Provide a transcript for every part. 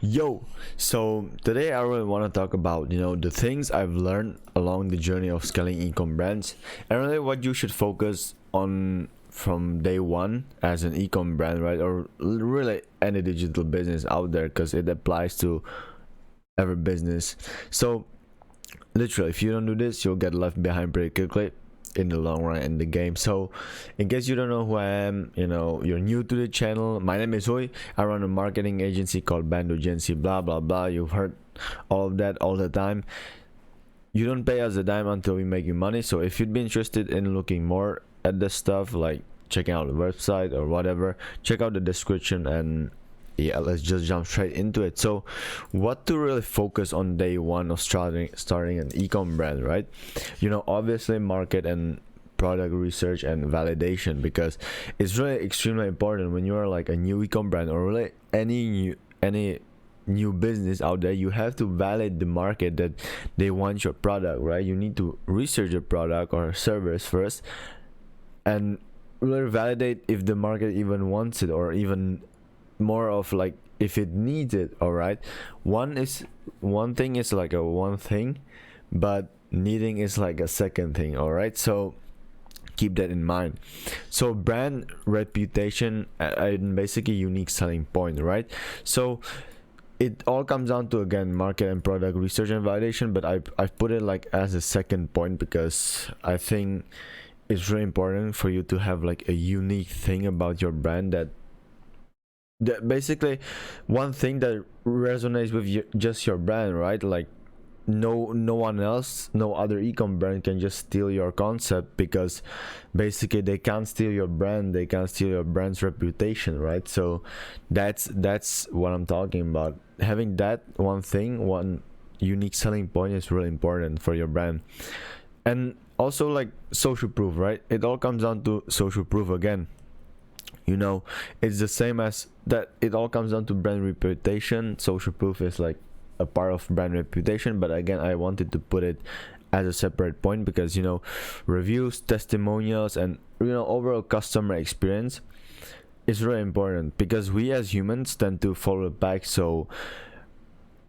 Yo, so today I really want to talk about, the things I've learned along the journey of scaling ecom brands and really what you should focus on from day one as an ecom brand, right? Or really any digital business out there because it applies to every business. So literally, if you don't do this, you'll get left behind pretty quickly in the long run in the game. So in case you don't know who I am, you're new to the channel, my name is Hoy. I run a marketing agency called Bando Agency, blah blah blah. You've heard all of that all the time. You don't pay us a dime until we make you money. So if you'd be interested in looking more at this stuff, like checking out the website or whatever, check out the description. And yeah, let's just jump straight into it. So what to really focus on day one of starting an ecom brand, right? Obviously market and product research and validation, because it's really extremely important when you're like a new ecom brand or really any new business out there. You have to validate the market that they want your product, right? You need to research your product or service first and really validate if the market even wants it, or even more of like if it needs it. All right, one thing is like a one thing, but needing is like a second thing. All right, so keep that in mind. So brand reputation and basically unique selling point, right? So it all comes down to, again, market and product research and validation, but I've put it like as a second point because I think it's really important for you to have like a unique thing about your brand, that basically one thing that resonates with just your brand, right? Like no one else, no other ecom brand can just steal your concept, because basically they can't steal your brand, they can't steal your brand's reputation, right? So that's what I'm talking about. Having that one thing, one unique selling point, is really important for your brand. And also like social proof, right? It all comes down to social proof again. It's the same as that. It all comes down to brand reputation. Social proof is like a part of brand reputation, but again, I wanted to put it as a separate point because reviews, testimonials, and overall customer experience is really important, because we as humans tend to follow back. So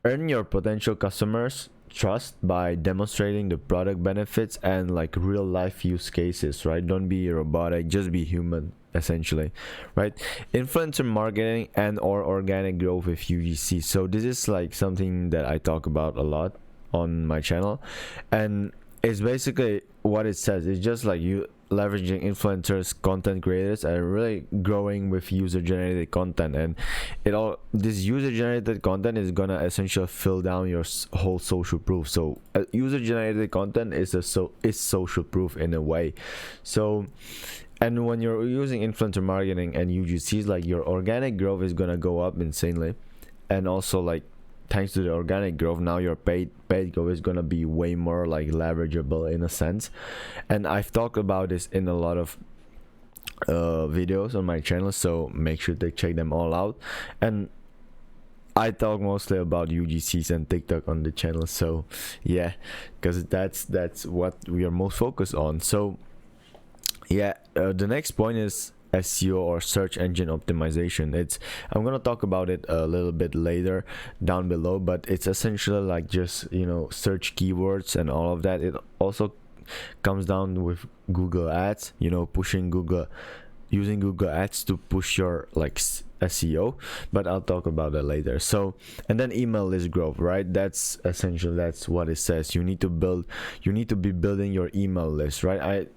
earn your potential customers trust by demonstrating the product benefits and like real life use cases, right? Don't be robotic, just be human, essentially, right? Influencer marketing and or organic growth with UGC. So this is like something that I talk about a lot on my channel, and it's basically what it says. It's just like you leveraging influencers, content creators, and really growing with user generated content. And this user generated content is gonna essentially fill down your whole social proof. So user generated content is social proof in a way. So, and when you're using influencer marketing and UGCs, like your organic growth is gonna go up insanely, and also like thanks to the organic growth, now your paid growth is gonna be way more like leverageable in a sense. And I've talked about this in a lot of videos on my channel, so make sure to check them all out. And I talk mostly about UGCs and TikTok on the channel, so yeah, because that's what we are most focused on. So yeah, the next point is SEO or search engine optimization. I'm gonna talk about it a little bit later down below, but it's essentially like just search keywords and all of that. It also comes down with Google Ads, using Google Ads to push your like SEO, but I'll talk about that later. So, and then email list growth, right? That's essential. That's what it says. You need to be building your email list, right?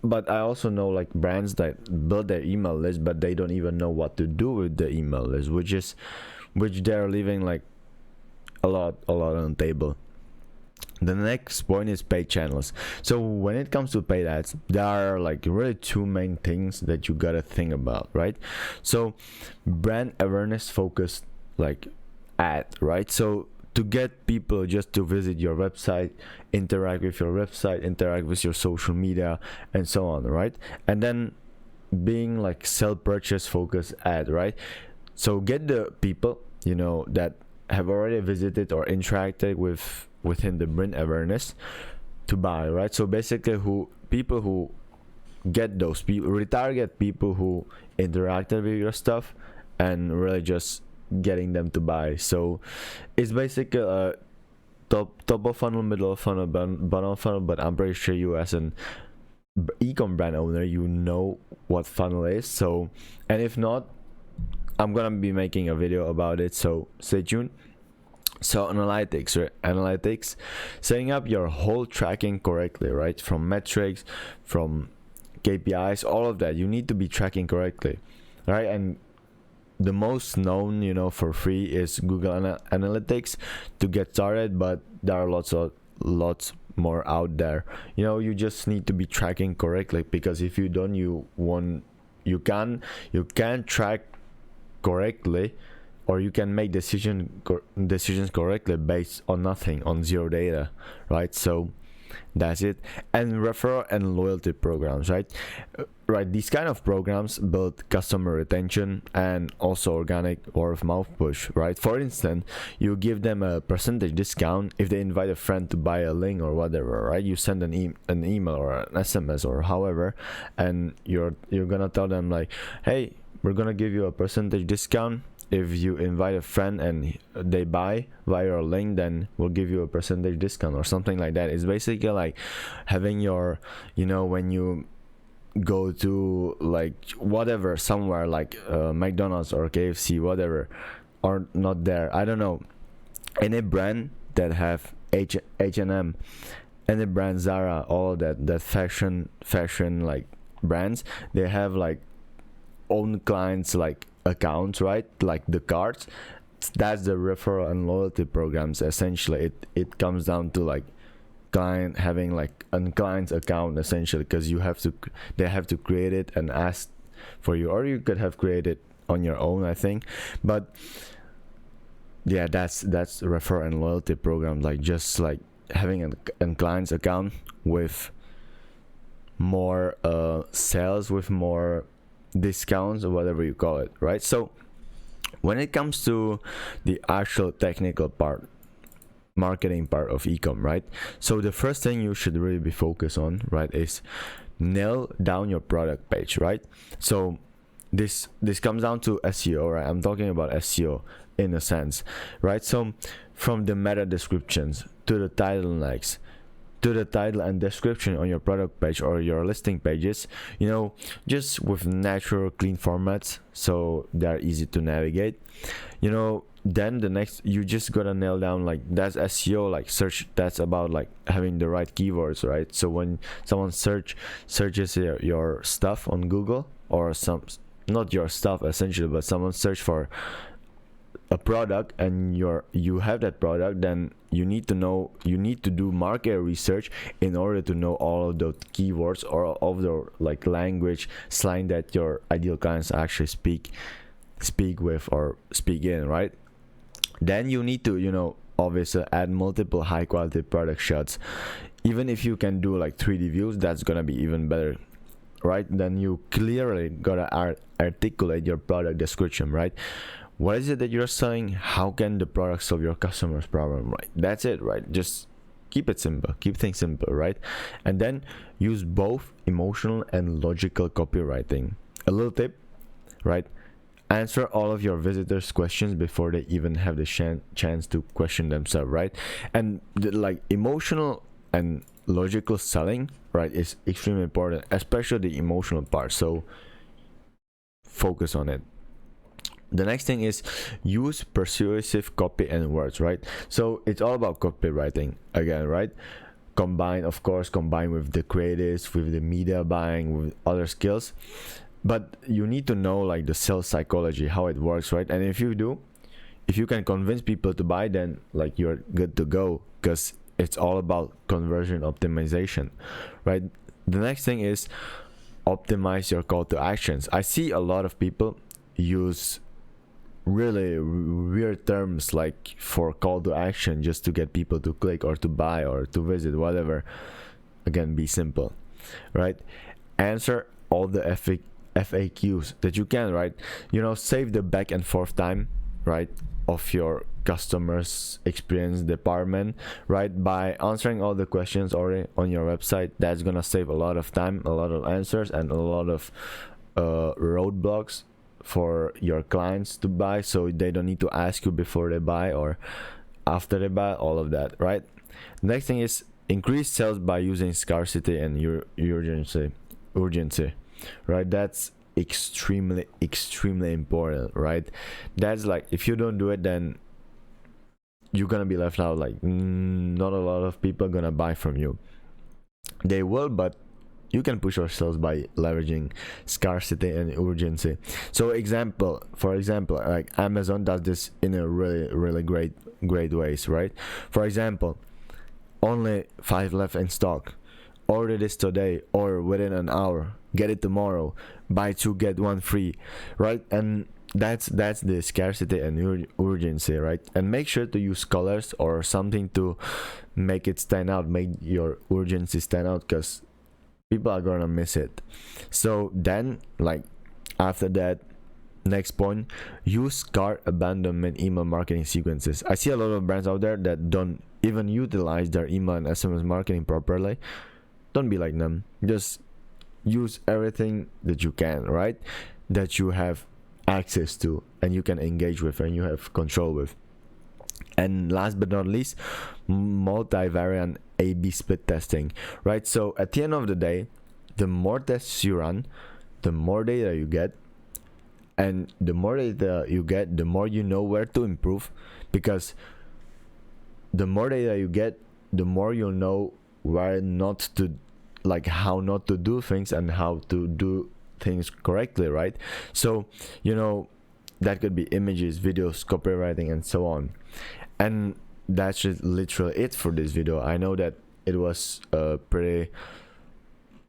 But I also know like brands that build their email list, but they don't even know what to do with the email list, which they're leaving like a lot on the table. The next point is paid channels. So when it comes to paid ads, there are like really two main things that you gotta think about, right? So brand awareness focused like ad, right? So to get people just to visit your website, interact with your website, interact with your social media, and so on, right? And then being like sell purchase focused ad, right? So get the people that have already visited or interacted within the brand awareness to buy, right? So basically people who get those people, retarget people who interacted with your stuff and really just getting them to buy. So it's basically top of funnel, middle of funnel, bottom of funnel. But I'm pretty sure you, as an ecom brand owner, you know what funnel is. So, and if not, I'm gonna be making a video about it, so stay tuned. So analytics, right? Analytics, setting up your whole tracking correctly, right? From metrics, from KPIs, all of that, you need to be tracking correctly, right? And the most known, for free is Google Analytics to get started, but there are lots more out there. You just need to be tracking correctly, because if you don't, you can't track correctly, or you can make decisions correctly based on nothing, on zero data, right? So that's it. And referral and loyalty programs, right? These kind of programs build customer retention and also organic word of mouth push, right? For instance, you give them a percentage discount if they invite a friend to buy a link or whatever, right? You send an email or an SMS or however, and you're gonna tell them like, hey, we're gonna give you a percentage discount if you invite a friend and they buy via your link, then we'll give you a percentage discount or something like that. It's basically like having your, when you go to like whatever, somewhere like McDonald's or KFC, whatever, or not there, I don't know, any brand that have H&M, any brand, Zara, all of that fashion like brands, they have like own clients like accounts, right? Like the cards. That's the referral and loyalty programs. Essentially, it comes down to like client having like a client's account, essentially, because they have to create it and ask for you, or you could have created on your own, I think. But yeah, that's referral and loyalty program, like just like having a client's account with more sales, with more discounts, or whatever you call it, right? So when it comes to the actual technical part, marketing part of ecom, right? So the first thing you should really be focused on, right, is nail down your product page, right? So this comes down to SEO, right? I'm talking about SEO in a sense, right? So from the meta descriptions to the title next, to the title and description on your product page or your listing pages, just with natural clean formats, so they're easy to navigate. Then the next, you just gotta nail down, like, that's SEO, like search, that's about like having the right keywords, right? So when someone searches your stuff on Google, or not your stuff essentially, but someone search for a product and you have that product, then you need to do market research in order to know all of the keywords or all of the like language slang that your ideal clients actually speak with or speak in, right? Then you need to obviously add multiple high quality product shots. Even if you can do like 3D views, that's gonna be even better, right? Then you clearly gotta articulate your product description, right? What is it that you're selling? How can the product solve your customer's problem, right? That's it, right? Just keep it simple, keep things simple, right? And then use both emotional and logical copywriting. A little tip, right? Answer all of your visitors' questions before they even have the chance to question themselves, right? And like emotional and logical selling, right, is extremely important, especially the emotional part. So focus on it. The next thing is use persuasive copy and words, right? So it's all about copywriting again, right? Combine with the creatives, with the media buying, with other skills. But you need to know like the sales psychology, how it works, right? And if you can convince people to buy, then like you're good to go, because it's all about conversion optimization, right? The next thing is optimize your call to actions. I see a lot of people use really weird terms like for call to action just to get people to click or to buy or to visit, whatever. Again, be simple, right? Answer all the FAQs that you can, right? Save the back and forth time, right, of your customers experience department, right? By answering all the questions already on your website, that's gonna save a lot of time, a lot of answers, and a lot of roadblocks for your clients to buy, so they don't need to ask you before they buy or after they buy, all of that, right? Next thing is increase sales by using scarcity and urgency, right? That's extremely important, right? That's like, if you don't do it, then you're gonna be left out. Like, not a lot of people gonna buy from you. They will, but you can push yourselves by leveraging scarcity and urgency. So for example, like Amazon does this in a really great ways, right? For example, only 5 left in stock, order this today or within an hour, get it tomorrow, buy 2 get 1 free, right? And that's the scarcity and urgency, right? And make sure to use colors or something to make it stand out, make your urgency stand out, because people are gonna miss it. So then, like, after that, next point, use cart abandonment email marketing sequences. I see a lot of brands out there that don't even utilize their email and SMS marketing properly. Don't be like them. Just use everything that you can, right? That you have access to and you can engage with and you have control with. And last but not least, multivariant A/B split testing, right? So at the end of the day, the more tests you run, the more data you get, and the more data you get, the more you know where to improve, because the more data you get, the more you'll know where not to, like, how not to do things and how to do things correctly, right? So, you know, that could be images, videos, copywriting, and so on. And that's just literally it for this video. I know that it was a pretty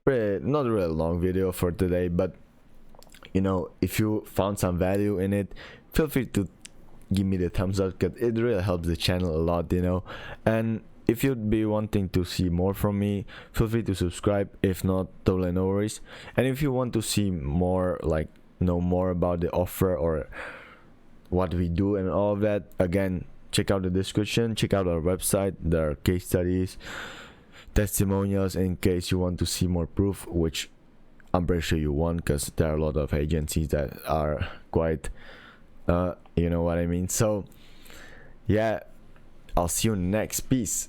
not really long video for today, but you know, if you found some value in it, feel free to give me the thumbs up, because it really helps the channel a lot, you know. And if you'd be wanting to see more from me, feel free to subscribe. If not, totally no worries. And if you want to see more, like, know more about the offer or what we do and all of that, again, check out the description, check out our website. There are case studies, testimonials, in case you want to see more proof, which I'm pretty sure you want, because there are a lot of agencies that are quite you know what I mean. So yeah, I'll see you next. Peace.